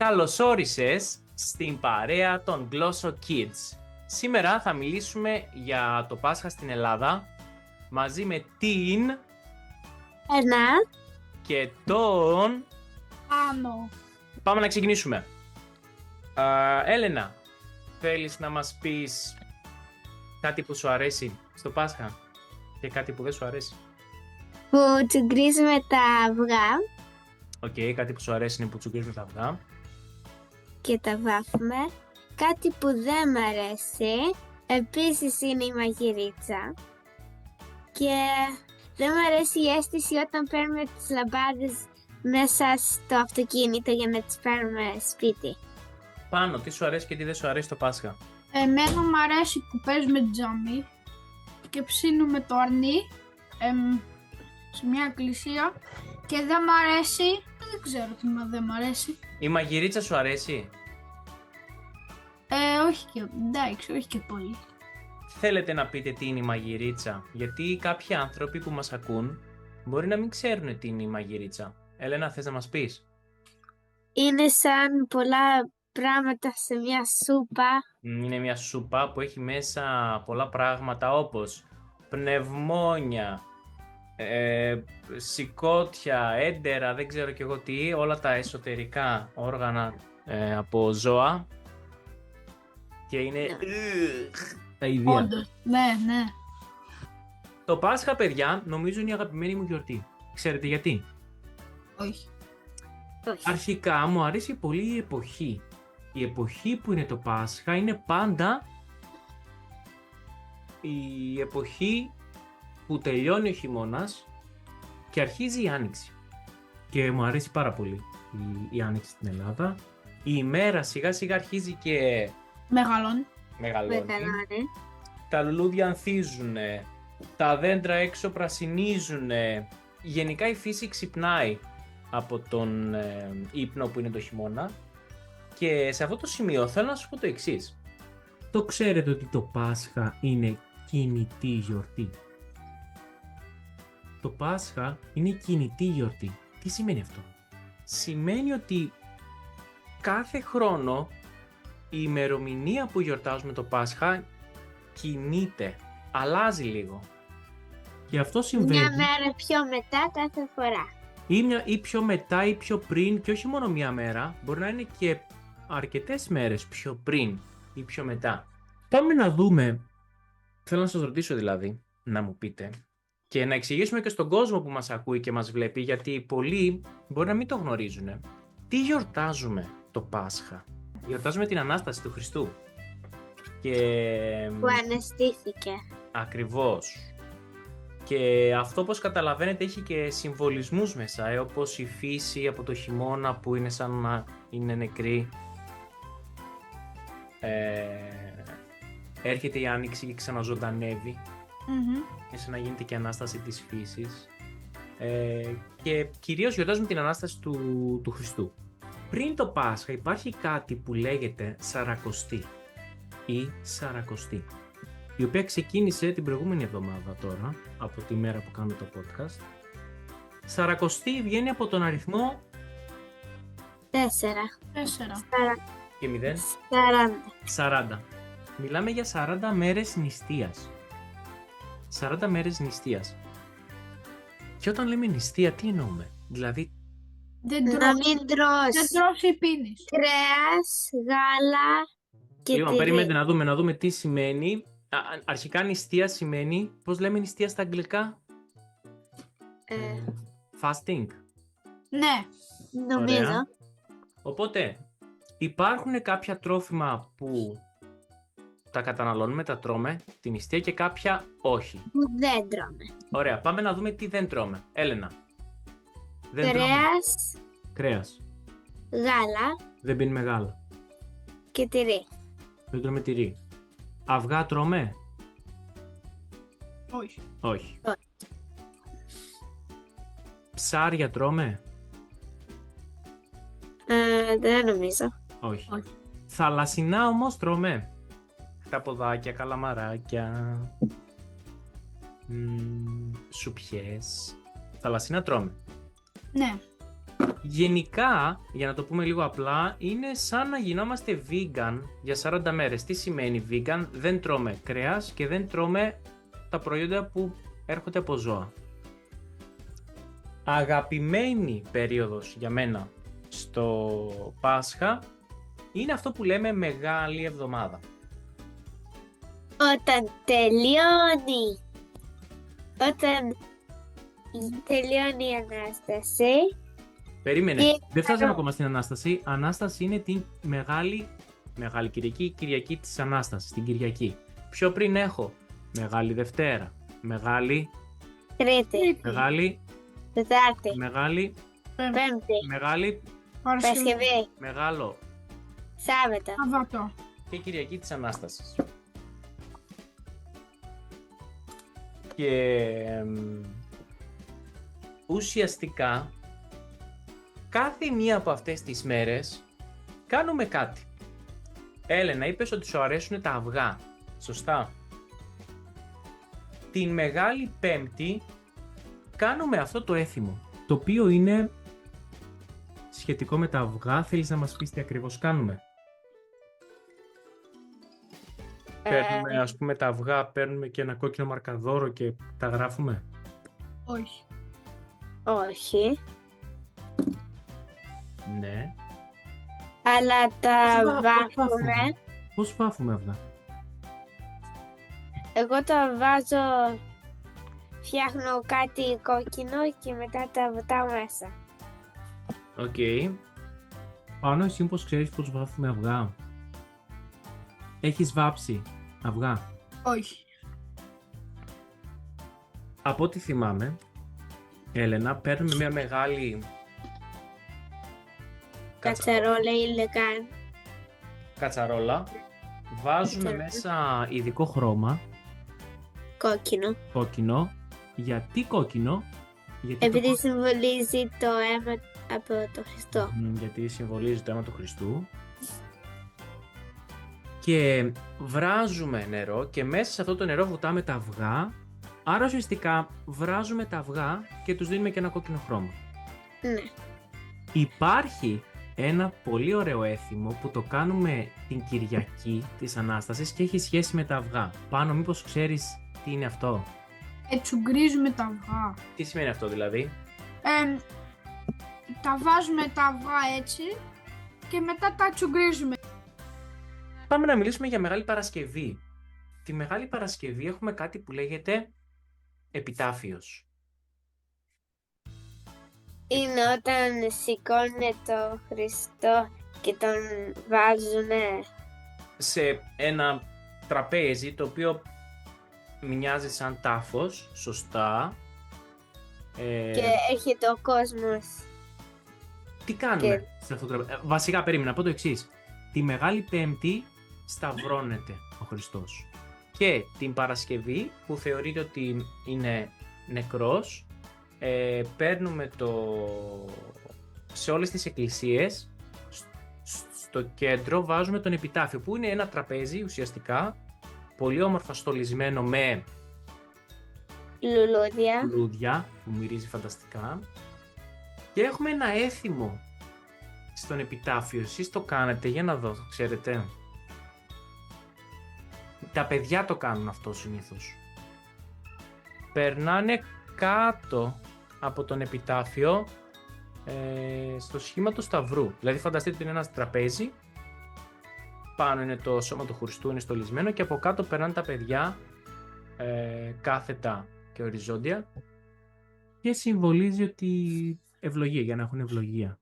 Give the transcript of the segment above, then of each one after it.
Καλώς όρισες στην παρέα των Glosso Kids. Σήμερα θα μιλήσουμε για το Πάσχα στην Ελλάδα μαζί με την Ένα. και τον... Άνω. Πάμε να ξεκινήσουμε. Έλενα, θέλεις να μας πεις κάτι που σου αρέσει στο Πάσχα και κάτι που δεν σου αρέσει? Που τσουγκρίζουμε τα αυγά Οκ, κάτι που σου αρέσει είναι που τσουγκρίζουμε τα αυγά. και τα βάφουμε. Κάτι που δεν μ' αρέσει επίσης είναι η μαγειρίτσα. Και δεν μ' αρέσει η αίσθηση όταν παίρνουμε τις λαμπάδες μέσα στο αυτοκίνητο για να τις πάρουμε σπίτι. Πάνω, τι σου αρέσει και τι δεν σου αρέσει στο Πάσχα? Εμένα μου αρέσει που παίζουμε τζάμι και ψήνουμε το αρνί σε μια εκκλησία και δεν μ' αρέσει, δεν ξέρω τι δεν μ' αρέσει. Η μαγειρίτσα σου αρέσει? Όχι και, εντάξει, όχι και πολύ. Θέλετε να πείτε τι είναι η μαγειρίτσα? Γιατί κάποιοι άνθρωποι που μας ακούν μπορεί να μην ξέρουν τι είναι η μαγειρίτσα. Έλενα, θες να μας πεις? Είναι σαν πολλά πράγματα σε μια σούπα. Είναι μια σούπα που έχει μέσα πολλά πράγματα όπως πνευμόνια, σηκώτια, έντερα, δεν ξέρω κι εγώ τι, όλα τα εσωτερικά όργανα από ζώα και είναι τα ίδια. Όντως, ναι. Το Πάσχα, παιδιά, νομίζω είναι η αγαπημένη μου γιορτή. Ξέρετε γιατί? Όχι. Αρχικά μου αρέσει πολύ η εποχή. Η εποχή που είναι το Πάσχα είναι πάντα η εποχή που τελειώνει ο χειμώνας και αρχίζει η Άνοιξη. Και μου αρέσει πάρα πολύ η Άνοιξη στην Ελλάδα. Η ημέρα σιγά σιγά αρχίζει και Μεγαλώνει. μεγαλώνει. Μεγαλώνει. Τα λουλούδια ανθίζουν, τα δέντρα έξω πρασινίζουν. Γενικά η φύση ξυπνάει από τον ύπνο που είναι το χειμώνα. Και σε αυτό το σημείο θέλω να σου πω το εξής. Το ξέρετε ότι το Πάσχα είναι κινητή γιορτή? Το Πάσχα είναι κινητή γιορτή. Τι σημαίνει αυτό? Σημαίνει ότι κάθε χρόνο η ημερομηνία που γιορτάζουμε το Πάσχα κινείται, αλλάζει λίγο. Και αυτό συμβαίνει Μια μέρα πιο μετά κάθε φορά. ή πιο μετά ή πιο πριν, και όχι μόνο μια μέρα, μπορεί να είναι και αρκετές μέρες πιο πριν ή πιο μετά. Πάμε να δούμε, θέλω να σας ρωτήσω δηλαδή, να μου πείτε και να εξηγήσουμε και στον κόσμο που μας ακούει και μας βλέπει, γιατί πολλοί μπορεί να μην το γνωρίζουν. Τι γιορτάζουμε το Πάσχα? Γιορτάζουμε την Ανάσταση του Χριστού. Και Που αναστήθηκε. ακριβώς. Και αυτό, όπως καταλαβαίνετε, έχει και συμβολισμούς μέσα, όπως η φύση από το χειμώνα που είναι σαν να είναι νεκρή. Έρχεται η Άνοιξη και ξαναζωντανεύει. Είναι σαν να γίνεται και Ανάσταση της φύσης. Και κυρίως γιορτάζουμε την Ανάσταση του Χριστού. Πριν το Πάσχα υπάρχει κάτι που λέγεται Σαρακοστή ή Σαρακοστή, η οποία ξεκίνησε την προηγούμενη εβδομάδα τώρα, από τη μέρα που κάνουμε το podcast. Σαρακοστή βγαίνει από τον αριθμό 4. και 0, 40. 40. Μιλάμε για 40 μέρες νηστείας. 40 μέρες νηστείας. Και όταν λέμε νηστεία, τι εννοούμε? Δηλαδή, Δεν Να μην τρως τρως ή πίνεις. κρέας, γάλα και λοιπόν, τυρί. περιμένετε να δούμε τι σημαίνει. Αρχικά νηστεία σημαίνει, πώς λέμε νηστεία στα αγγλικά? Fasting. Ναι. Νομίζω. Ωραία. Οπότε, υπάρχουν κάποια τρόφιμα που τα καταναλώνουμε, τα τρώμε, την νηστεία, και κάποια όχι. Που δεν τρώμε. Ωραία, πάμε να δούμε τι δεν τρώμε. Έλενα. Δεν τρώμε Κρέας, κρέας. γάλα Δεν πίνουμε γάλα. και τυρί. Δεν τρώμε τυρί. Αυγά τρώμε? Όχι. Όχι. Όχι. Ψάρια τρώμε? Δεν νομίζω. Όχι. Όχι. Θαλασσινά όμως τρώμε? Χταποδάκια, καλαμαράκια, σουπιές. Θαλασσινά τρώμε. Ναι. Γενικά, για να το πούμε λίγο απλά, είναι σαν να γινόμαστε vegan για 40 μέρες. Τι σημαίνει vegan? Δεν τρώμε κρέας και δεν τρώμε τα προϊόντα που έρχονται από ζώα. Αγαπημένη περίοδος για μένα στο Πάσχα είναι αυτό που λέμε Μεγάλη Εβδομάδα. Όταν τελειώνει. Όταν τελειώνει η Ανάσταση. Περίμενε, Και- δεν φτάσαμε ακόμα στην Ανάσταση. Ανάσταση είναι την Μεγάλη Κυριακή, Κυριακή της Ανάστασης, την Κυριακή. Πιο πριν έχω Μεγάλη Δευτέρα, Μεγάλη, Τρίτη. Μεγάλη, Τετάρτη. Μεγάλη, Πέμπτη. Μεγάλη, Παρασκευή. Παρασκευή. Μεγάλο Σάββατο. Σαββατό. και Κυριακή της Ανάστασης. Και ουσιαστικά κάθε μία από αυτές τις μέρες κάνουμε κάτι. Έλενα, είπες ότι σου αρέσουν τα αυγά, σωστά? Την Μεγάλη Πέμπτη κάνουμε αυτό το έθιμο, το οποίο είναι σχετικό με τα αυγά. Θέλεις να μας πεις τι ακριβώς κάνουμε? Παίρνουμε, ας πούμε, τα αυγά, παίρνουμε και ένα κόκκινο μαρκαδόρο και τα γράφουμε. Όχι. Όχι. Ναι. Αλλά τα Πώς βάφουμε. Πώς βάφουμε αυγά? Εγώ τα βάζω. Φτιάχνω κάτι κόκκινο και μετά τα βουτάω μέσα. Οκ. Πάνω, εσύ πώς ξέρεις πώς βάφουμε αυγά? Έχεις βάψει αυγά? Όχι. Από ό,τι θυμάμαι, Έλενα, παίρνουμε μια μεγάλη Κατσαρόλα ή λεκάν. κατσαρόλα, βάζουμε Κατσαρόλα. μέσα ειδικό χρώμα, Κόκκινο. κόκκινο. Γιατί κόκκινο? Γιατί Επειδή συμβολίζει το αίμα από το Χριστό. Γιατί συμβολίζει το αίμα του Χριστού. Και βράζουμε νερό και μέσα σε αυτό το νερό βουτάμε τα αυγά. Άρα ουσιαστικά βράζουμε τα αυγά και τους δίνουμε και ένα κόκκινο χρώμα. Ναι. Υπάρχει ένα πολύ ωραίο έθιμο που το κάνουμε την Κυριακή της Ανάστασης και έχει σχέση με τα αυγά. Πάνω, μήπως ξέρεις τι είναι αυτό? Τσουγκρίζουμε τα αυγά. Τι σημαίνει αυτό δηλαδή? Τα βάζουμε τα αυγά έτσι και μετά τα τσουγκρίζουμε. Πάμε να μιλήσουμε για Μεγάλη Παρασκευή. Τη Μεγάλη Παρασκευή έχουμε κάτι που λέγεται επιτάφιος. Είναι όταν σηκώνει το Χριστό και τον βάζουνε. Σε ένα τραπέζι το οποίο μοιάζει σαν τάφος, σωστά. Και έρχεται ο κόσμος. Τι κάνουμε σε αυτό το τραπέζι? Βασικά, περίμενα να πω το εξής. Τη Μεγάλη Πέμπτη σταυρώνεται ο Χριστός. Και την Παρασκευή, που θεωρείται ότι είναι νεκρός, παίρνουμε σε όλες τις εκκλησίες, στο κέντρο βάζουμε τον επιτάφιο, που είναι ένα τραπέζι ουσιαστικά, πολύ όμορφα στολισμένο με λουλούδια, που μυρίζει φανταστικά. Και έχουμε ένα έθιμο στον επιτάφιο. Εσείς το κάνετε? Για να δω, ξέρετε. Τα παιδιά το κάνουν αυτό συνήθως. Περνάνε κάτω από τον επιτάφιο στο σχήμα του σταυρού. Δηλαδή φανταστείτε ότι είναι ένα τραπέζι, πάνω είναι το σώμα του Χριστού, είναι στολισμένο και από κάτω περνάνε τα παιδιά κάθετα και οριζόντια και συμβολίζει ότι ευλογία, για να έχουν ευλογία.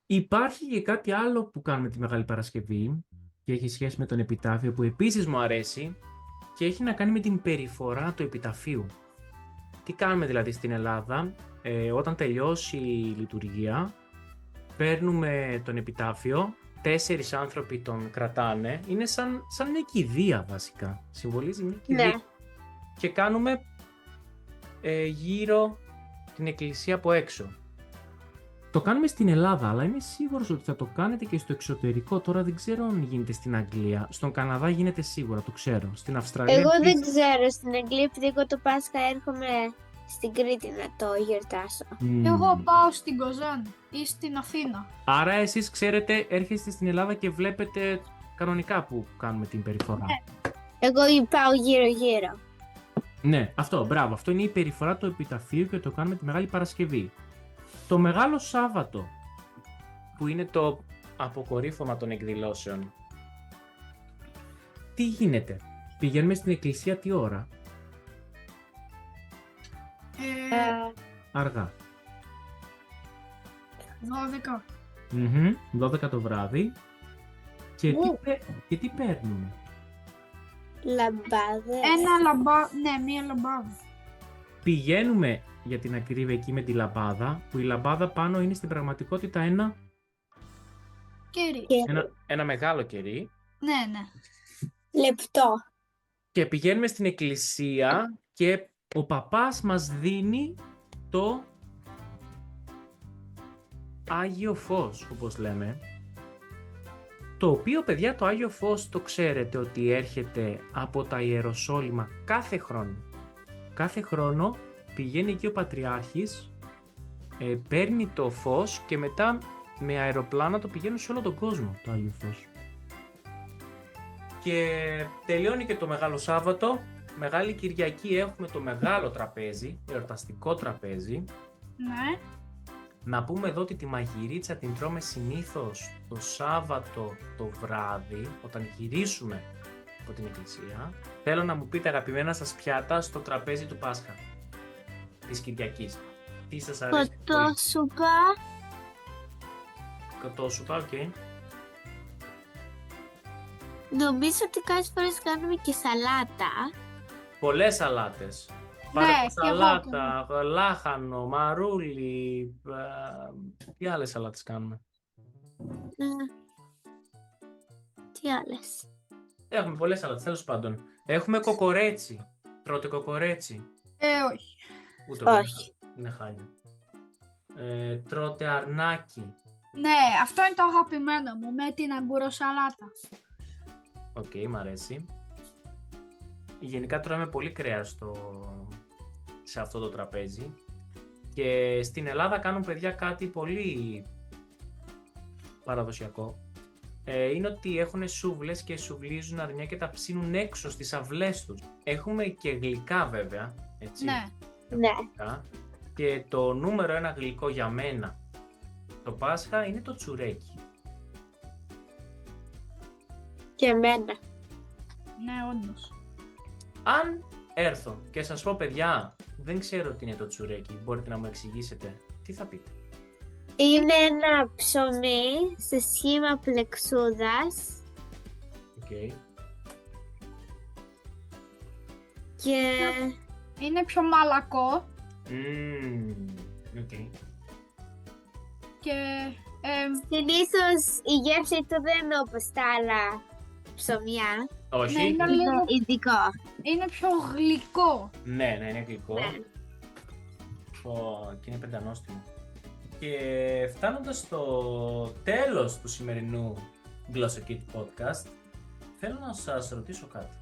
Υπάρχει και κάτι άλλο που κάνουμε τη Μεγάλη Παρασκευή και έχει σχέση με τον επιτάφιο, που επίσης μου αρέσει και έχει να κάνει με την περιφορά του επιταφείου. Τι κάνουμε δηλαδή στην Ελλάδα? Όταν τελειώσει η λειτουργία, παίρνουμε τον επιτάφιο, 4 άνθρωποι τον κρατάνε, είναι σαν μια κηδεία βασικά, συμβολίζει μια κηδεία. Ναι. Και κάνουμε γύρω την εκκλησία από έξω. Το κάνουμε στην Ελλάδα, αλλά είμαι σίγουρος ότι θα το κάνετε και στο εξωτερικό. Τώρα δεν ξέρω αν γίνεται στην Αγγλία. Στον Καναδά γίνεται σίγουρα, το ξέρω. Στην Αυστραλία. Εγώ δεν επίσης. ξέρω στην Αγγλία, επειδή εγώ το Πάσχα έρχομαι στην Κρήτη να το γιορτάσω. Εγώ πάω στην Κοζάνη ή στην Αθήνα. Άρα εσείς ξέρετε, έρχεστε στην Ελλάδα και βλέπετε κανονικά που κάνουμε την περιφορά. Εγώ πάω γύρω-γύρω. Ναι, αυτό, μπράβο. Αυτό είναι η περιφορά του επιταφείου και το κάνουμε τη Μεγάλη Παρασκευή. Το Μεγάλο Σάββατο, που είναι το αποκορύφωμα των εκδηλώσεων, τι γίνεται? Πηγαίνουμε στην εκκλησία τι ώρα? Αργά. 12. 12 το βράδυ. Και τι παίρνουμε? Λαμπάδες. Μία λαμπάδα. Πηγαίνουμε για την ακρίβεια εκεί με τη λαμπάδα, που η λαμπάδα πάνω είναι στην πραγματικότητα Κερί. ένα μεγάλο κερί. Ναι. Λεπτό. Και πηγαίνουμε στην εκκλησία και ο παπάς μας δίνει το Άγιο Φως, όπως λέμε. Το οποίο, παιδιά, το Άγιο Φως το ξέρετε ότι έρχεται από τα Ιεροσόλυμα κάθε χρόνο. Κάθε χρόνο πηγαίνει εκεί ο Πατριάρχης, παίρνει το φως και μετά με αεροπλάνα το πηγαίνουν σε όλο τον κόσμο το Άγιο Φως. Και τελειώνει και το Μεγάλο Σάββατο. Μεγάλη Κυριακή έχουμε το μεγάλο τραπέζι, εορταστικό τραπέζι. Ναι. Να πούμε εδώ ότι τη μαγειρίτσα την τρώμε συνήθως το Σάββατο το βράδυ, όταν γυρίσουμε από την εκκλησία. Θέλω να μου πείτε αγαπημένα σας πιάτα στο τραπέζι του Πάσχα, της Κυριακής. Τι σας αρέσει? Κοτόσουπα. Κοτόσουπα, οκ. Νομίζω ότι κάποιες φορές κάνουμε και σαλάτα. Πολλές σαλάτες. Ναι, Σαλάτα, λάχανο, μαρούλι, τι άλλες σαλάτες κάνουμε? Τι άλλες? Έχουμε πολλές σαλάτες, τέλος πάντων. Έχουμε κοκορέτσι. Τρώτε κοκορέτσι? Όχι. Ούτε εγώ. Όχι. Είναι χάλια. Τρώτε αρνάκι? Ναι, αυτό είναι το αγαπημένο μου με την αγκουροσαλάτα. Οκ, μ' αρέσει. Γενικά τρώμε πολύ κρέας σε αυτό το τραπέζι. Και στην Ελλάδα κάνουν, παιδιά, κάτι πολύ παραδοσιακό. Είναι ότι έχουν σούβλες και σουβλίζουν αρνιά και τα ψήνουν έξω στις αυλές τους. Έχουμε και γλυκά, βέβαια, έτσι. Ναι. Γλυκά. Και το νούμερο ένα γλυκό για μένα το Πάσχα είναι το τσουρέκι. Και εμένα. Ναι, όντως. Αν έρθω και σας πω, παιδιά, δεν ξέρω τι είναι το τσουρέκι, μπορείτε να μου εξηγήσετε, τι θα πείτε? Είναι ένα ψωμί σε σχήμα πλεξούδας. Okay. Και Είναι πιο μαλακό Okay. και συνήθως η γεύση του δεν είναι όπως τα άλλα ψωμιά. Όχι. Ναι, είναι Είναι λίγο- ειδικό. είναι πιο γλυκό. Ναι, είναι γλυκό. Ναι. Και είναι πεντανόστιμο. Και φτάνοντας στο τέλος του σημερινού Glossokit Podcast, θέλω να σας ρωτήσω κάτι.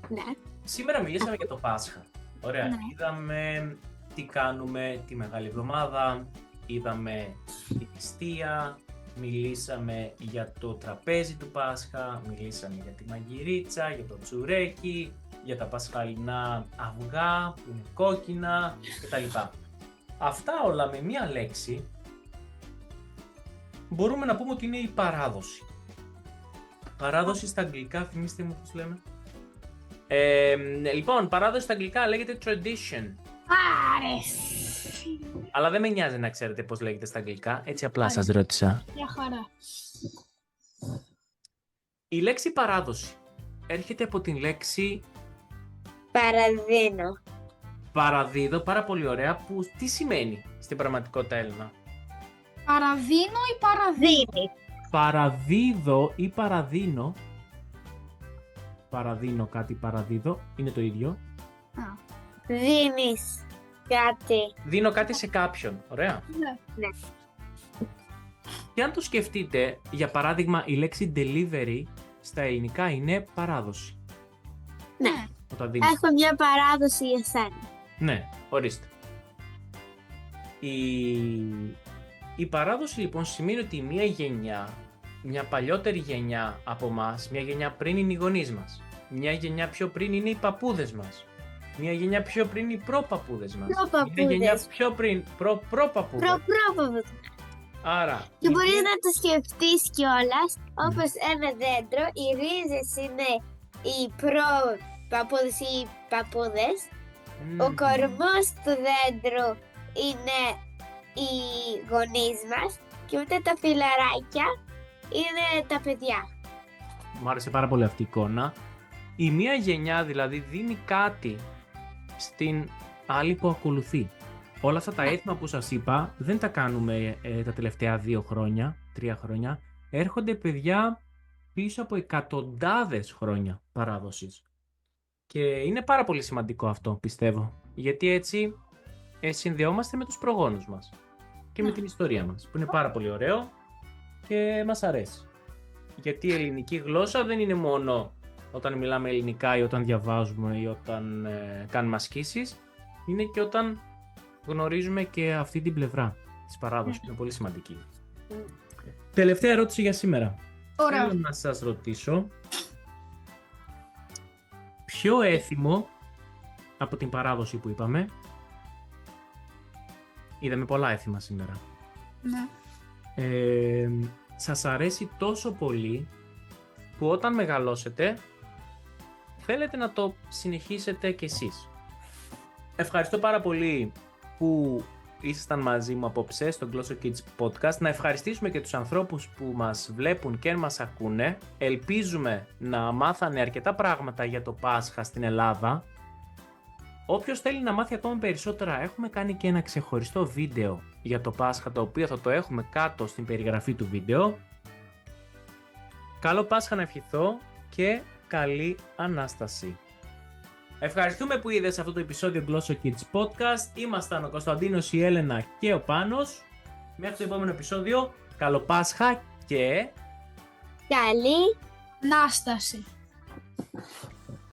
Ναι. Σήμερα μιλήσαμε για το Πάσχα. Ωραία. Ναι. Είδαμε τι κάνουμε τη Μεγάλη Εβδομάδα, είδαμε την νηστεία, μιλήσαμε για το τραπέζι του Πάσχα, μιλήσαμε για τη μαγειρίτσα, για το τσουρέκι, για τα πασχαλινά αυγά που είναι κόκκινα κτλ. Αυτά όλα με μία λέξη μπορούμε να πούμε ότι είναι η παράδοση. Παράδοση στα αγγλικά, θυμίστε μου πώς λέμε. Λοιπόν, παράδοση στα αγγλικά λέγεται tradition. Άρεσε. Αλλά δεν με νοιάζει να ξέρετε πώς λέγεται στα αγγλικά, έτσι απλά σας ρώτησα. Μια χαρά. Η λέξη παράδοση έρχεται από την λέξη Παραδίνω. παραδίδω, πάρα πολύ ωραία, που τι σημαίνει στην πραγματικότητα Έλληνα? Παραδίνω ή παραδίνω? Δίνει. Παραδίδω ή παραδίνω. Παραδίνω κάτι, παραδίδω, είναι το ίδιο. Δίνεις κάτι. Δίνω κάτι σε κάποιον, ωραία. Ναι. Και αν το σκεφτείτε, για παράδειγμα, η λέξη delivery στα ελληνικά είναι παράδοση. Ναι. όταν δίνεις. Έχω μια παράδοση για σένα. Ναι, ορίστε. Η παράδοση λοιπόν σημαίνει ότι μια γενιά, μια παλιότερη γενιά από εμάς, μια γενιά πριν είναι οι γονείς μας, μια γενιά πιο πριν είναι οι παππούδες μας, μια γενιά πιο πριν είναι οι προπαππούδες μας, μια γενιά πιο πριν προπαππούδες. Άρα, Και μπορείς να το σκεφτείς κιόλας, όπως ένα δέντρο, οι ρίζες είναι οι προπαππούδες ή οι παππούδες, ο κορμός του δέντρου είναι οι γονείς μας και μετά τα φιλαράκια είναι τα παιδιά. Μου άρεσε πάρα πολύ αυτή η εικόνα. Η μία γενιά δηλαδή δίνει κάτι στην άλλη που ακολουθεί. Όλα αυτά τα έθιμα που σας είπα δεν τα κάνουμε τα τελευταία 2 χρόνια, 3 χρόνια. Έρχονται παιδιά πίσω από εκατοντάδες χρόνια παράδοσης. Και είναι πάρα πολύ σημαντικό αυτό, πιστεύω. Γιατί έτσι συνδεόμαστε με τους προγόνους μας και με την ιστορία μας, που είναι πάρα πολύ ωραίο και μας αρέσει. Γιατί η ελληνική γλώσσα δεν είναι μόνο όταν μιλάμε ελληνικά ή όταν διαβάζουμε ή όταν κάνουμε ασκήσεις, είναι και όταν γνωρίζουμε και αυτή την πλευρά της παράδοσης, είναι πολύ σημαντική. Τελευταία ερώτηση για σήμερα. Ωραία. Θέλω να σας ρωτήσω ποιο έθιμο από την παράδοση που είπαμε, είδαμε πολλά έθιμα σήμερα, Ναι. σας αρέσει τόσο πολύ που όταν μεγαλώσετε θέλετε να το συνεχίσετε κι εσείς. Ευχαριστώ πάρα πολύ που ήσασταν μαζί μου απόψε στο Glosso Kids Podcast. Να ευχαριστήσουμε και τους ανθρώπους που μας βλέπουν και μας ακούνε. Ελπίζουμε να μάθανε αρκετά πράγματα για το Πάσχα στην Ελλάδα. Όποιος θέλει να μάθει ακόμα περισσότερα, έχουμε κάνει και ένα ξεχωριστό βίντεο για το Πάσχα, το οποίο θα το έχουμε κάτω στην περιγραφή του βίντεο. Καλό Πάσχα να ευχηθώ και καλή Ανάσταση. Ευχαριστούμε που είδες αυτό το επεισόδιο Glosso Kids Podcast. Ήμασταν ο Κωνσταντίνος, η Έλενα και ο Πάνος. Μέχρι το επόμενο επεισόδιο, καλό Πάσχα και Καλή Ανάσταση.